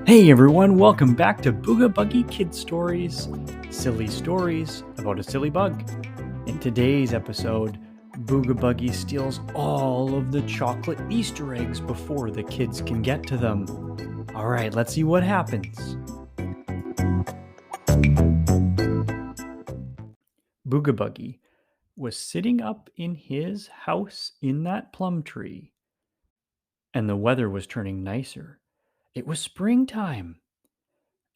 Hey everyone, welcome back to Booga Buggie Kid Stories, silly stories about a silly bug. In today's episode, Booga Buggie steals all of the chocolate Easter eggs before the kids can get to them. Alright, let's see what happens. Booga Buggie was sitting up in his house in that plum tree, and the weather was turning nicer. It was springtime.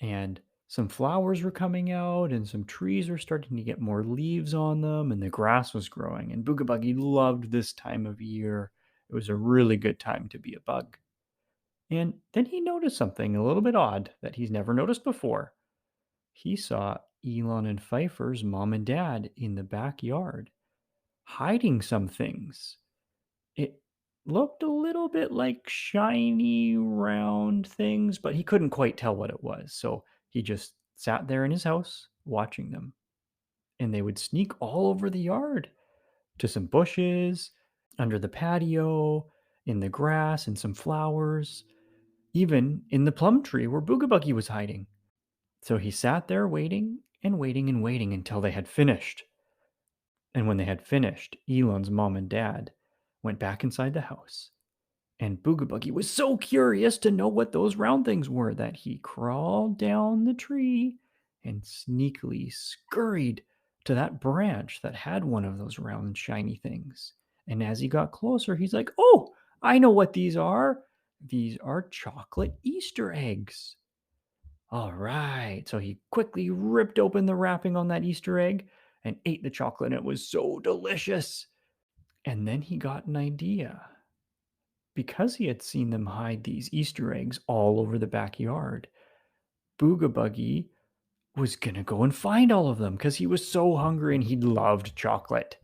And some flowers were coming out, and some trees were starting to get more leaves on them, and the grass was growing. And Booga Buggie loved this time of year. It was a really good time to be a bug. And then he noticed something a little bit odd that he's never noticed before. He saw Elon and Fifer's mom and dad in the backyard, hiding some things. It looked a little bit like shiny, round things, but he couldn't quite tell what it was. So he just sat there in his house watching them. And they would sneak all over the yard to some bushes, under the patio, in the grass, and some flowers, even in the plum tree where Booga Buggie was hiding. So he sat there waiting and waiting and waiting until they had finished. And when they had finished, Elon's mom and dad went back inside the house. And Booga Buggie was so curious to know what those round things were that he crawled down the tree and sneakily scurried to that branch that had one of those round, shiny things. And as he got closer, he's like, "Oh, I know what these are. These are chocolate Easter eggs." All right. So he quickly ripped open the wrapping on that Easter egg and ate the chocolate, and it was so delicious. And then he got an idea. Because he had seen them hide these Easter eggs all over the backyard, Booga Buggie was going to go and find all of them because he was so hungry and he loved chocolate.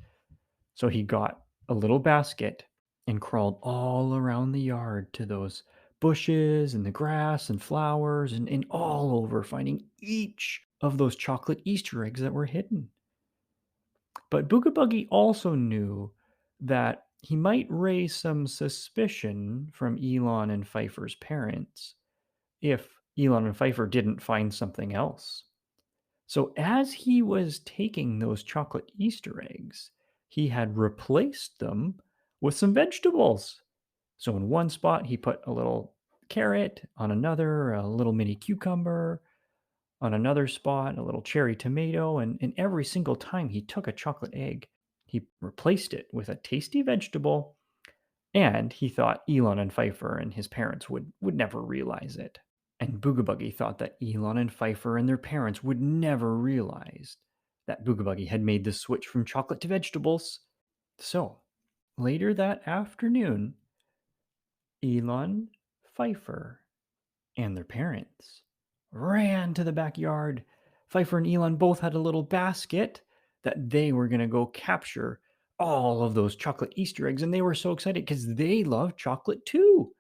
So he got a little basket and crawled all around the yard to those bushes and the grass and flowers and all over, finding each of those chocolate Easter eggs that were hidden. But Booga Buggie also knew that he might raise some suspicion from Elon and Fifer's parents if Elon and Fifer didn't find something else. So, as he was taking those chocolate Easter eggs, he had replaced them with some vegetables. So, in one spot, he put a little carrot, on another, a little mini cucumber, on another spot, a little cherry tomato, and every single time he took a chocolate egg, he replaced it with a tasty vegetable, and he thought Elon and Pfeiffer and his parents would never realize it. And Booga Buggie thought that Elon and Pfeiffer and their parents would never realize that Booga Buggie had made the switch from chocolate to vegetables. So, later that afternoon, Elon, Pfeiffer, and their parents ran to the backyard. Pfeiffer and Elon both had a little basket that they were going to go capture all of those chocolate Easter eggs. And they were so excited because they love chocolate too.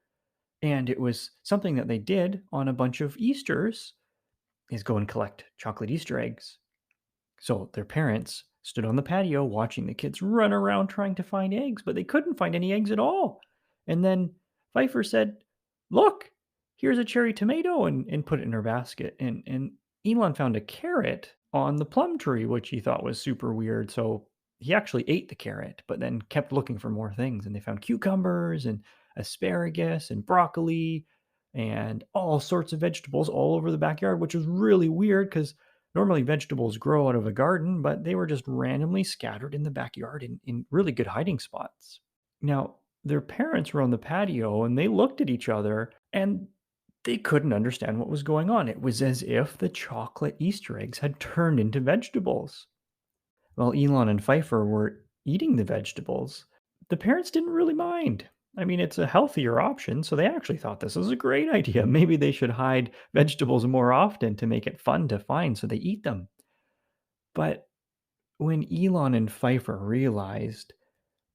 And it was something that they did on a bunch of Easters is go and collect chocolate Easter eggs. So their parents stood on the patio watching the kids run around trying to find eggs, but they couldn't find any eggs at all. And then Pfeiffer said, "Look, here's a cherry tomato," and put it in her basket. And Elon found a carrot on the plum tree, which he thought was super weird. So he actually ate the carrot, but then kept looking for more things. And they found cucumbers and asparagus and broccoli and all sorts of vegetables all over the backyard, which was really weird because normally vegetables grow out of a garden, but they were just randomly scattered in the backyard in really good hiding spots. Now, their parents were on the patio and they looked at each other and they couldn't understand what was going on. It was as if the chocolate Easter eggs had turned into vegetables. While Elon and Pfeiffer were eating the vegetables, the parents didn't really mind. I mean, it's a healthier option, so they actually thought this was a great idea. Maybe they should hide vegetables more often to make it fun to find so they eat them. But when Elon and Pfeiffer realized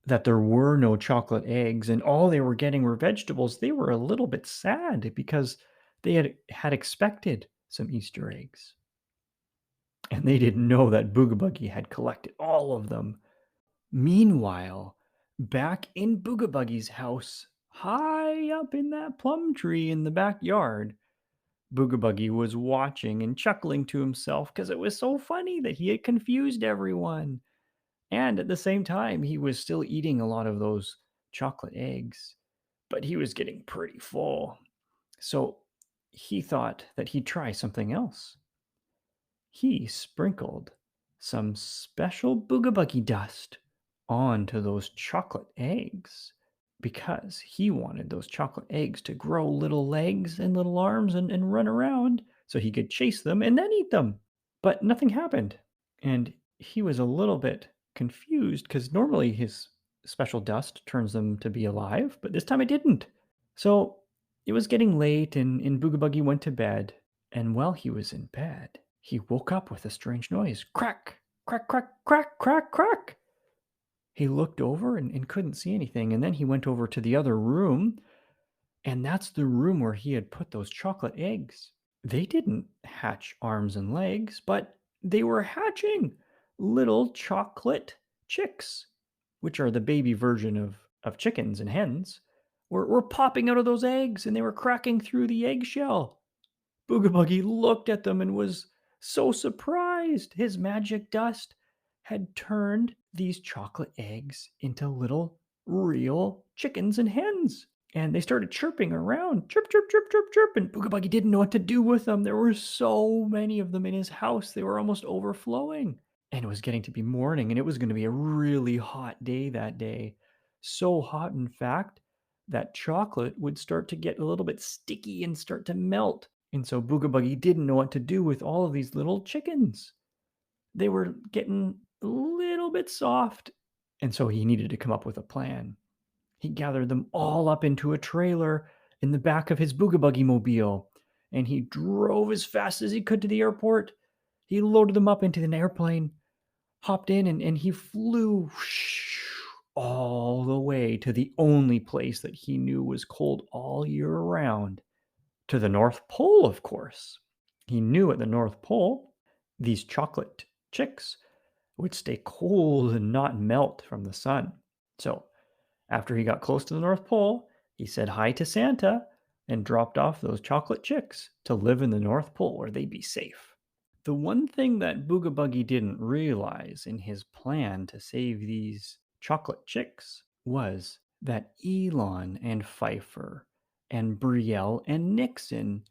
that there were no chocolate eggs and all they were getting were vegetables, they were a little bit sad because they had expected some Easter eggs. And they didn't know that Booga Buggie had collected all of them. Meanwhile, back in Booga Buggie's house, high up in that plum tree in the backyard, Booga Buggie was watching and chuckling to himself because it was so funny that he had confused everyone. And at the same time, he was still eating a lot of those chocolate eggs, but he was getting pretty full. So he thought that he'd try something else. He sprinkled some special Booga Buggie dust onto those chocolate eggs because he wanted those chocolate eggs to grow little legs and little arms and run around so he could chase them and then eat them. But nothing happened. And he was a little bit confused because normally his special dust turns them to be alive, but this time it didn't. So it was getting late, and Booga Buggie went to bed. And while he was in bed, he woke up with a strange noise. Crack, crack, crack, crack, crack, crack. He looked over and couldn't see anything. And then he went over to the other room, and that's the room where he had put those chocolate eggs. They didn't hatch arms and legs, but they were hatching little chocolate chicks, which are the baby version of chickens and hens, were popping out of those eggs and they were cracking through the eggshell. Booga Buggie looked at them and was so surprised. His magic dust had turned these chocolate eggs into little real chickens and hens. And they started chirping around, chirp, chirp, chirp, chirp, chirp. And Booga Buggie didn't know what to do with them. There were so many of them in his house, they were almost overflowing. And it was getting to be morning, and it was going to be a really hot day that day. So hot, in fact, that chocolate would start to get a little bit sticky and start to melt. And so Booga Buggie didn't know what to do with all of these little chickens. They were getting a little bit soft, and so he needed to come up with a plan. He gathered them all up into a trailer in the back of his Booga Buggie mobile, and he drove as fast as he could to the airport. He loaded them up into an airplane, hopped in, and he flew all the way to the only place that he knew was cold all year round, to the North Pole, of course. He knew at the North Pole, these chocolate chicks would stay cold and not melt from the sun. So, after he got close to the North Pole, he said hi to Santa and dropped off those chocolate chicks to live in the North Pole where they'd be safe. The one thing that Booga Buggie didn't realize in his plan to save these chocolate chicks was that Elon and Fifer and Brielle and Nixon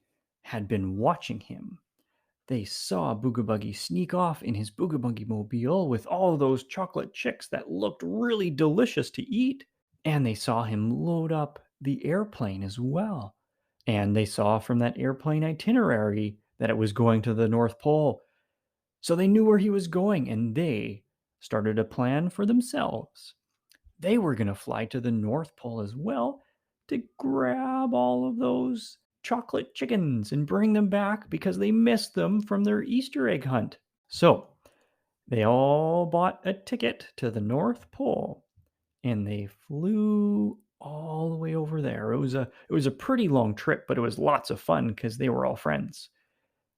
had been watching him. They saw Booga Buggie sneak off in his Booga Buggie mobile with all those chocolate chicks that looked really delicious to eat. And they saw him load up the airplane as well. And they saw from that airplane itinerary that it was going to the North Pole. So they knew where he was going, and they started a plan for themselves. They were going to fly to the North Pole as well to grab all of those chocolate chickens and bring them back because they missed them from their Easter egg hunt. So they all bought a ticket to the North Pole and they flew all the way over there. It was a pretty long trip, but it was lots of fun because they were all friends.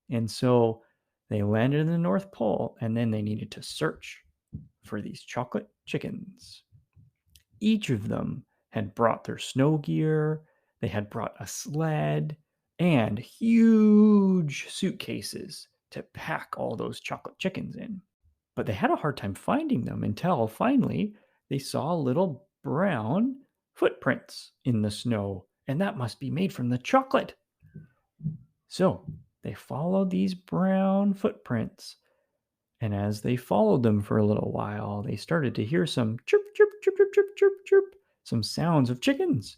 And so they landed in the North Pole, and then they needed to search for these chocolate chickens. Each of them had brought their snow gear, they had brought a sled, and huge suitcases to pack all those chocolate chickens in. But they had a hard time finding them until finally they saw little brown footprints in the snow, and that must be made from the chocolate. So they followed these brown footprints, and as they followed them for a little while, they started to hear some chirp, chirp, chirp, chirp, chirp, chirp, chirp, some sounds of chickens.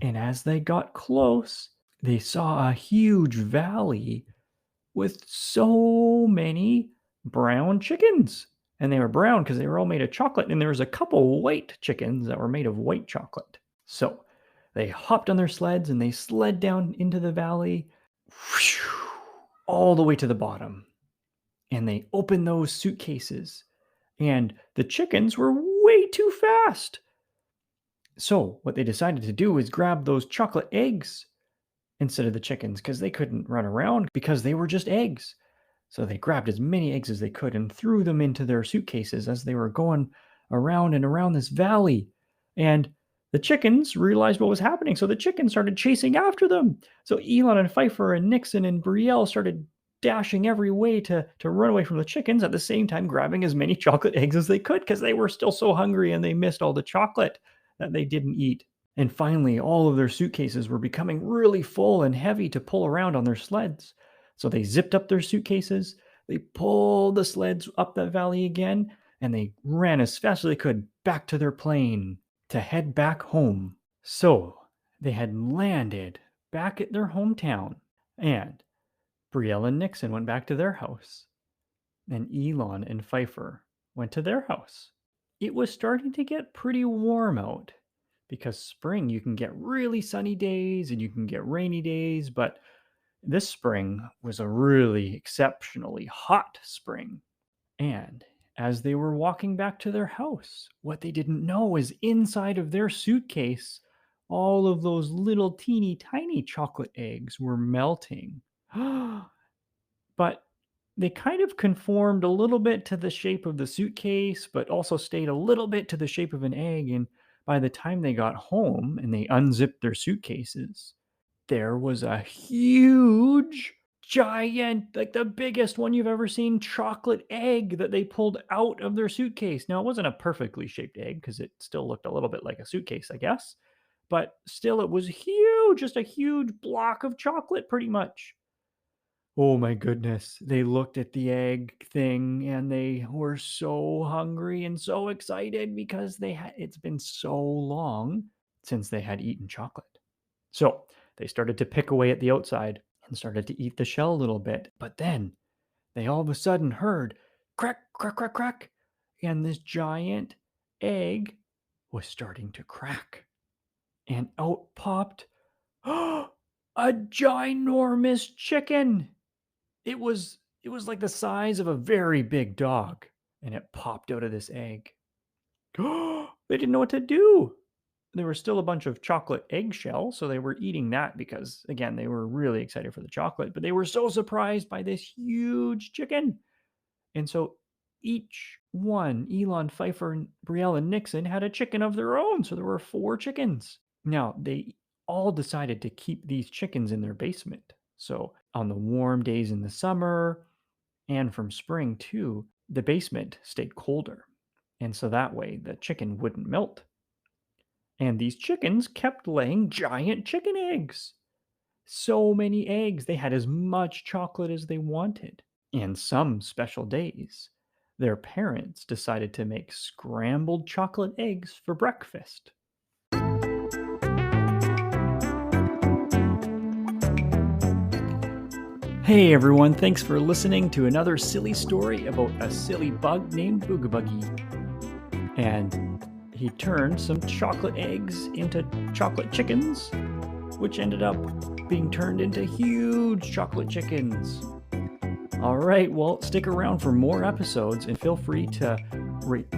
And as they got close, they saw a huge valley with so many brown chickens. And they were brown because they were all made of chocolate, and there was a couple white chickens that were made of white chocolate. So they hopped on their sleds and they sled down into the valley all the way to the bottom. And they opened those suitcases, and the chickens were way too fast. So what they decided to do was grab those chocolate eggs instead of the chickens because they couldn't run around because they were just eggs. So they grabbed as many eggs as they could and threw them into their suitcases as they were going around and around this valley. And The chickens realized what was happening, so the chickens started chasing after them. So Elon and Fifer and Nixon and Brielle started dashing every way to run away from the chickens, at the same time grabbing as many chocolate eggs as they could because they were still so hungry and they missed all the chocolate that they didn't eat. And finally, all of their suitcases were becoming really full and heavy to pull around on their sleds. So they zipped up their suitcases, they pulled the sleds up the valley again, and they ran as fast as they could back to their plane to head back home. So they had landed back at their hometown, and Brielle and Nixon went back to their house, and Elon and Fifer went to their house. It was starting to get pretty warm out because spring you can get really sunny days and you can get rainy days, but this spring was a really exceptionally hot spring. And as they were walking back to their house, what they didn't know is inside of their suitcase, all of those little teeny tiny chocolate eggs were melting. But they kind of conformed a little bit to the shape of the suitcase, but also stayed a little bit to the shape of an egg. And by the time they got home and they unzipped their suitcases, there was a huge, giant, like the biggest one you've ever seen, chocolate egg that they pulled out of their suitcase. Now, it wasn't a perfectly shaped egg because it still looked a little bit like a suitcase, I guess. But still, it was huge, just a huge block of chocolate, pretty much. Oh my goodness. They looked at the egg thing and they were so hungry and so excited because it's been so long since they had eaten chocolate. So they started to pick away at the outside and started to eat the shell a little bit. But then they all of a sudden heard crack, crack, crack, crack. And this giant egg was starting to crack. And out popped a ginormous chicken. It was like the size of a very big dog, and it popped out of this egg. They didn't know what to do. There were still a bunch of chocolate eggshell, so they were eating that because, again, they were really excited for the chocolate, but they were so surprised by this huge chicken. And so each one, Elon, Fifer, Brielle, and Nixon, had a chicken of their own, so there were 4 chickens. Now, they all decided to keep these chickens in their basement. So on the warm days in the summer and from spring too, the basement stayed colder. And so that way the chicken wouldn't melt. And these chickens kept laying giant chicken eggs. So many eggs, they had as much chocolate as they wanted. And some special days, their parents decided to make scrambled chocolate eggs for breakfast. Hey everyone, thanks for listening to another silly story about a silly bug named Booga Buggie. And he turned some chocolate eggs into chocolate chickens, which ended up being turned into huge chocolate chickens. All right, well, stick around for more episodes and feel free to rate